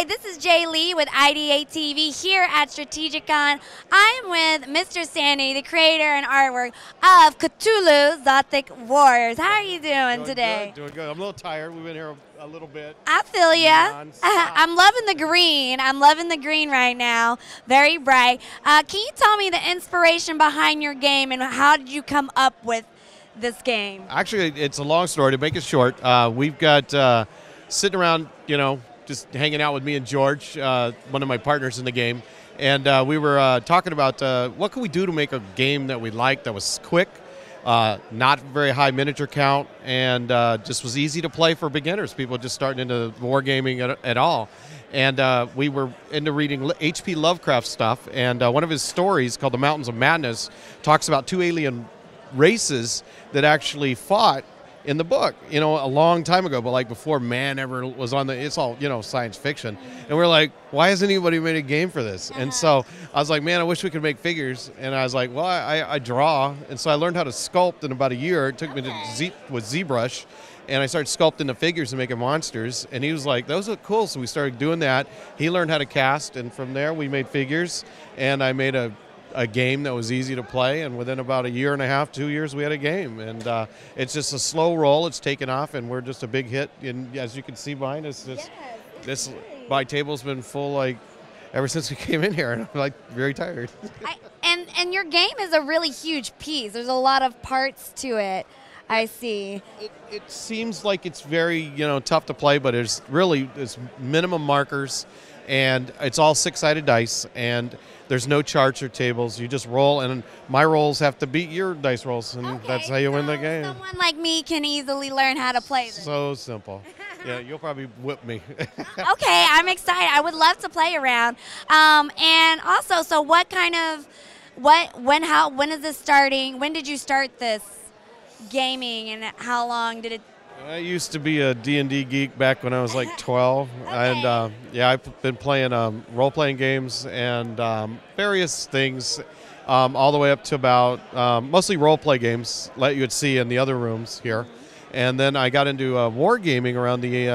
Hi, this is Jay Lee with IdeateTV here at Strategicon. I'm with Mr. Sandy, the creator and artwork of Cthulu, Xothic Wars. How are you doing today? Doing good. I'm a little tired. We've been here a little bit. I feel ya. Non-stop. I'm loving the green. I'm loving the green right now. Very bright. Can you tell me the inspiration behind your game and how did you come up with this game? Actually, it's a long story. To make it short, we've got sitting around, just hanging out with me and George, one of my partners in the game, and we were talking about what could we do to make a game that we liked, that was quick, not very high miniature count, and just was easy to play for beginners, people just starting into wargaming at all. And we were into reading H.P. Lovecraft stuff, and one of his stories called The Mountains of Madness talks about two alien races that actually fought in the book, a long time ago, but like before man ever was on it's all, science fiction. And we're like, why hasn't anybody made a game for this? And so I was like, man, I wish we could make figures. And I was like, well, I draw. And so I learned how to sculpt in about a year. It took me with ZBrush. And I started sculpting the figures and making monsters. And he was like, those look cool. So we started doing that. He learned how to cast. And from there, we made figures. And I made a game that was easy to play, and within about a year and a half, 2 years, we had a game. And it's just a slow roll. It's taken off, and we're just a big hit. And as you can see behind us, my table's been full like ever since we came in here, and I'm like very tired. And your game is a really huge piece. There's a lot of parts to it. I see. It seems like it's very tough to play, but it's minimum markers, and it's all six-sided dice, and there's no charts or tables. You just roll, and my rolls have to beat your dice rolls, and that's how you win the game. Someone like me can easily learn how to play this. So simple. Yeah, you'll probably whip me. Okay, I'm excited. I would love to play around. And also, so what kind of, when is this starting? When did you start this gaming, and how long did it? I used to be a D&D geek back when I was like 12, Okay. and I've been playing role-playing games and various things, all the way up to about mostly role-play games, like you would see in the other rooms here. And then I got into wargaming around the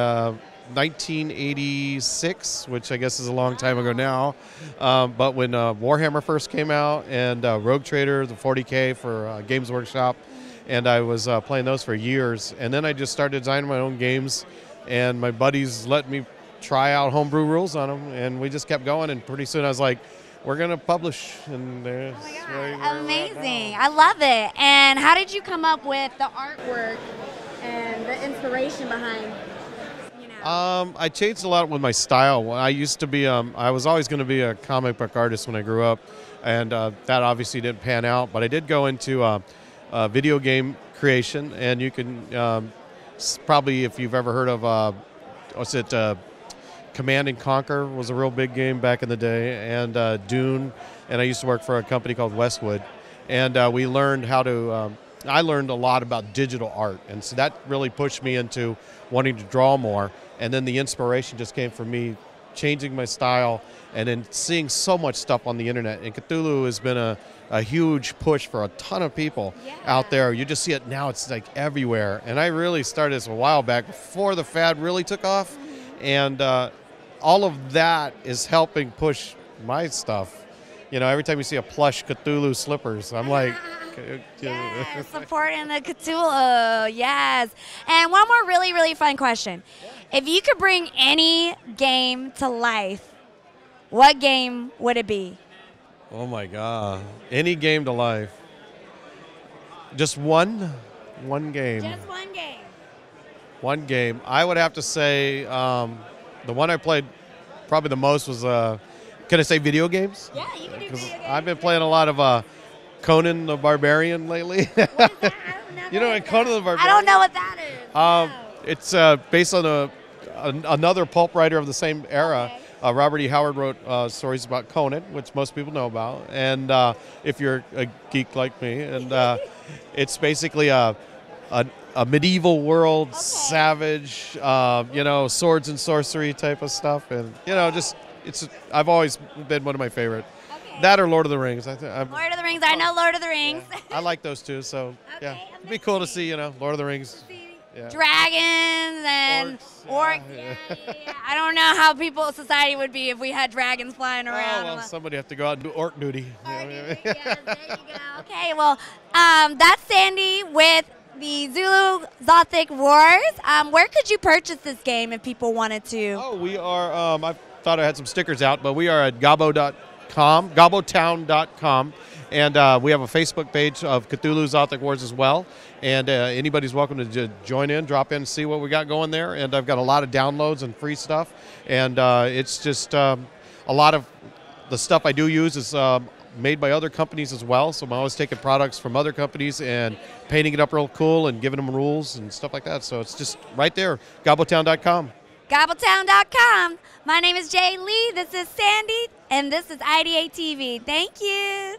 1986, which I guess is a long time ago now, but when Warhammer first came out, and Rogue Trader, the 40K for Games Workshop, and I was playing those for years. And then I just started designing my own games, and my buddies let me try out homebrew rules on them, and we just kept going, and pretty soon I was like, we're going to publish. And there's Amazing. I love it. And how did you come up with the artwork and the inspiration behind, I changed a lot with my style. I used to be, I was always going to be a comic book artist when I grew up, and that obviously didn't pan out, but I did go into video game creation, and you can probably, if you've ever heard of Command and Conquer was a real big game back in the day, and Dune, and I used to work for a company called Westwood, and we learned how to I learned a lot about digital art, and so that really pushed me into wanting to draw more. And then the inspiration just came from me changing my style, and then seeing so much stuff on the internet. And Cthulhu has been a huge push for a ton of people out there. You just see it now, it's like everywhere. And I really started this a while back, before the fad really took off. And all of that is helping push my stuff. Every time you see a plush Cthulhu slippers, I'm like, yes, supporting the Cthulhu, yes. And one more really, really fun question. If you could bring any game to life, what game would it be? Oh my God. Any game to life. Just one game. Just one game. One game. I would have to say the one I played probably the most was, can I say video games? Yeah, you can do video games. I've been playing a lot of Conan the Barbarian lately. What is that? I don't know. You know, Conan the Barbarian? I don't know what that is. No. It's based on another pulp writer of the same era. Okay. Robert E. Howard wrote stories about Conan, which most people know about. And if you're a geek like me, and it's basically a medieval world, savage, swords and sorcery type of stuff. And, I've always been one of my favorite. Okay. That or Lord of the Rings. Lord of the Rings. I know Lord of the Rings. Yeah, I like those two. So, Okay, it'd be cool to see, Lord of the Rings. dragons and orcs. Yeah. I don't know how society would be if we had dragons flying around. Oh, well, somebody have to go out and do orc duty. Yes, there you go. Okay, well, that's Sandy with the Zulu Xothic Wars. Where could you purchase this game if people wanted to? Oh, we are, I thought I had some stickers out, but we are at Gobbo.com, GobboTown.com. And we have a Facebook page of Cthulhu Xothic Wars as well. And anybody's welcome to join in, drop in, see what we got going there. And I've got a lot of downloads and free stuff. And it's just a lot of the stuff I do use is made by other companies as well. So I'm always taking products from other companies and painting it up real cool and giving them rules and stuff like that. So it's just right there, GobboTown.com. GobboTown.com. My name is Jay Lee. This is Sandy, and this is IdeateTV. Thank you.